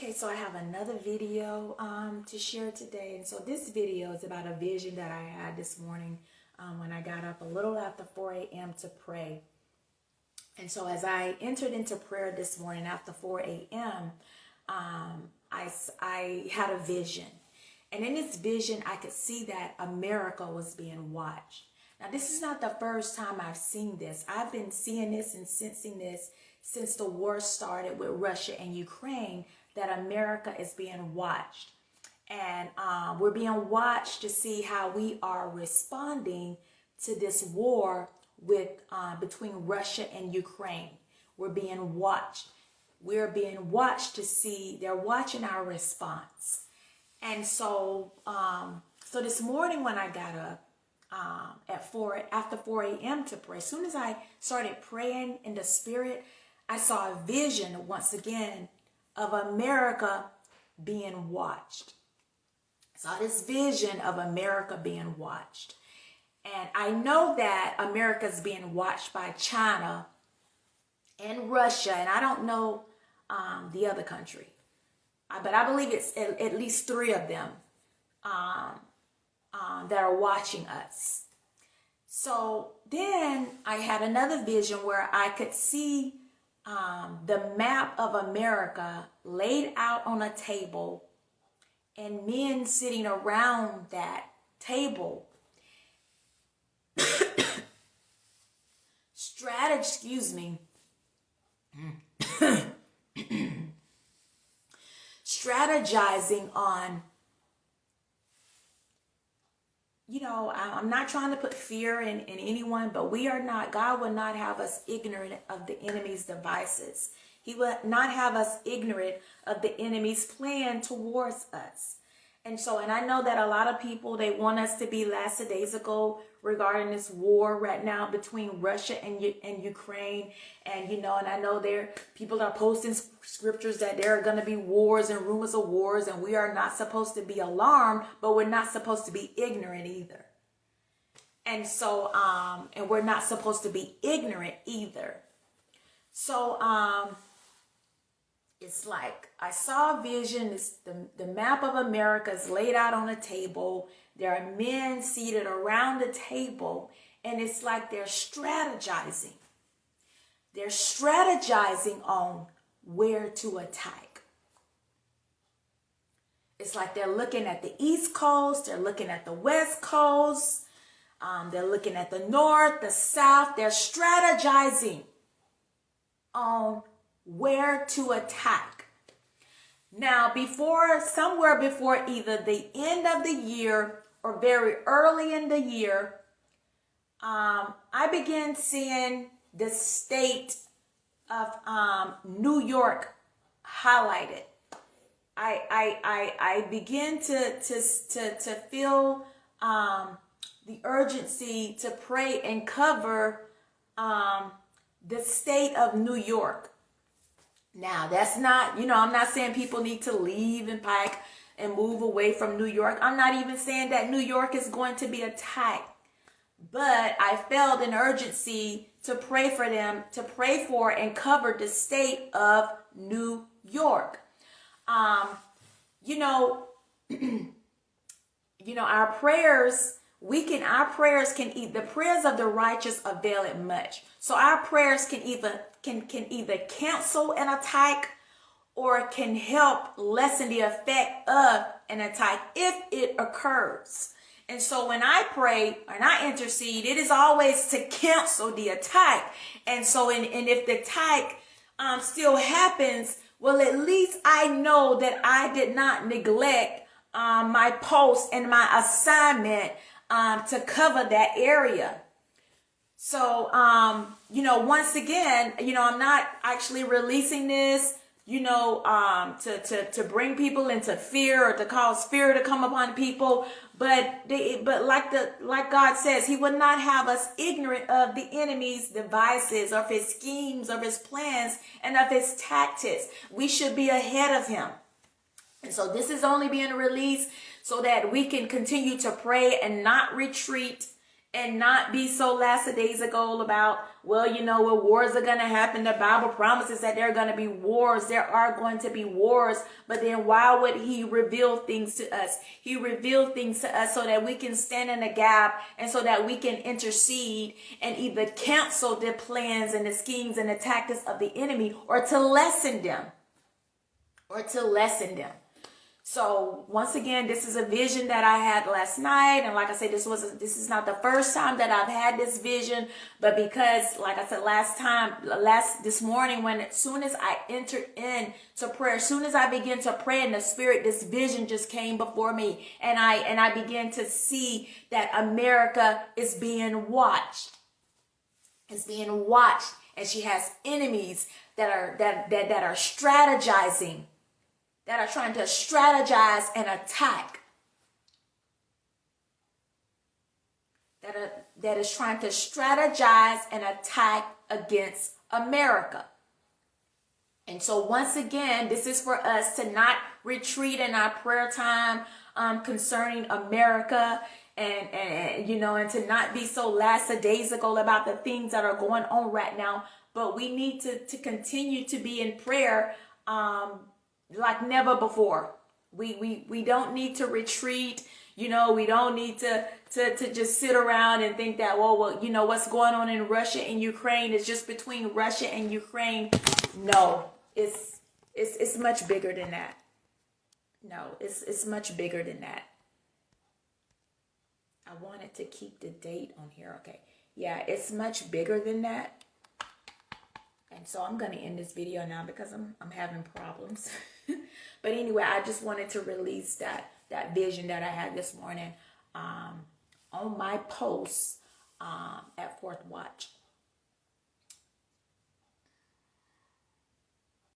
Okay, so I have another video to share today. And so this video is about a vision that I had this morning when I got up a little after 4 a.m. to pray. And so as I entered into prayer this morning after 4 a.m., I had a vision. And in this vision, I could see that America was being watched. Now, this is not the first time I've seen this. I've been seeing this and sensing this since the war started with Russia and Ukraine, that America is being watched. And we're being watched to see how we are responding to this war with between Russia and Ukraine. We're being watched. We're being watched to see, they're watching our response. And so, so this morning when I got up after 4 a.m. to pray, as soon as I started praying in the spirit, I saw a vision once again of America being watched. I saw this vision of America being watched. And I know that America's being watched by China and Russia, and I don't know the other country. But I believe it's at least 3 of them that are watching us. So then I had another vision where I could see the map of America laid out on a table and men sitting around that table. Strategizing on, I'm not trying to put fear in anyone, but we are not, God will not have us ignorant of the enemy's devices. He will not have us ignorant of the enemy's plan towards us. And I know that a lot of people, they want us to be lackadaisical regarding this war right now between Russia and Ukraine. And, and I know people are posting scriptures that there are going to be wars and rumors of wars, and we are not supposed to be alarmed, but we're not supposed to be ignorant either. And and we're not supposed to be ignorant either. So, it's like I saw a vision. It's the map of America is laid out on a table. There are men seated around the table, and it's like they're strategizing. They're strategizing on where to attack. It's like they're looking at the East Coast. They're looking at the West Coast. They're looking at the North, the South. They're strategizing on where to attack. Now, somewhere before either the end of the year or very early in the year, I began seeing the state of New York highlighted. I began to feel the urgency to pray and cover the state of New York. Now, that's not, I'm not saying people need to leave and pack and move away from New York. I'm not even saying that New York is going to be attacked. But I felt an urgency to pray for them, to pray for and cover the state of New York. Our prayers, the prayers of the righteous avail it much. So our prayers can either cancel an attack or can help lessen the effect of an attack if it occurs. And so when I pray and I intercede, it is always to cancel the attack. And so and if the attack still happens, well, at least I know that I did not neglect my post and my assignment to cover that area. So, once again, I'm not actually releasing this, to bring people into fear or to cause fear to come upon people. But like God says, He would not have us ignorant of the enemy's devices, of his schemes, of his plans, and of his tactics. We should be ahead of him. And so this is only being released so that we can continue to pray and not retreat and not be so lackadaisical about, well, you know, what wars are going to happen. The Bible promises that there are going to be wars. There are going to be wars. But then why would he reveal things to us? He revealed things to us so that we can stand in the gap and so that we can intercede and either cancel the plans and the schemes and the tactics of the enemy, or to lessen them. So once again, this is a vision that I had last night. And like I said, this is not the first time that I've had this vision, but because, like I said, this morning, as soon as I entered into prayer, as soon as I began to pray in the spirit, this vision just came before me. And I began to see that America is being watched. It's being watched. And she has enemies that are strategizing, that are trying to strategize and attack, that is trying to strategize and attack against America. And so once again, this is for us to not retreat in our prayer time concerning America, and you know, and to not be so lackadaisical about the things that are going on right now. But we need to continue to be in prayer like never before. We don't need to retreat. You know, we don't need to just sit around and think that, well, you know, what's going on in Russia and Ukraine is just between Russia and Ukraine. No, it's much bigger than that. No, it's much bigger than that. I wanted to keep the date on here. Okay. Yeah, it's much bigger than that. And so I'm going to end this video now because I'm having problems. But anyway, I just wanted to release that vision that I had this morning on my post at Fourth Watch.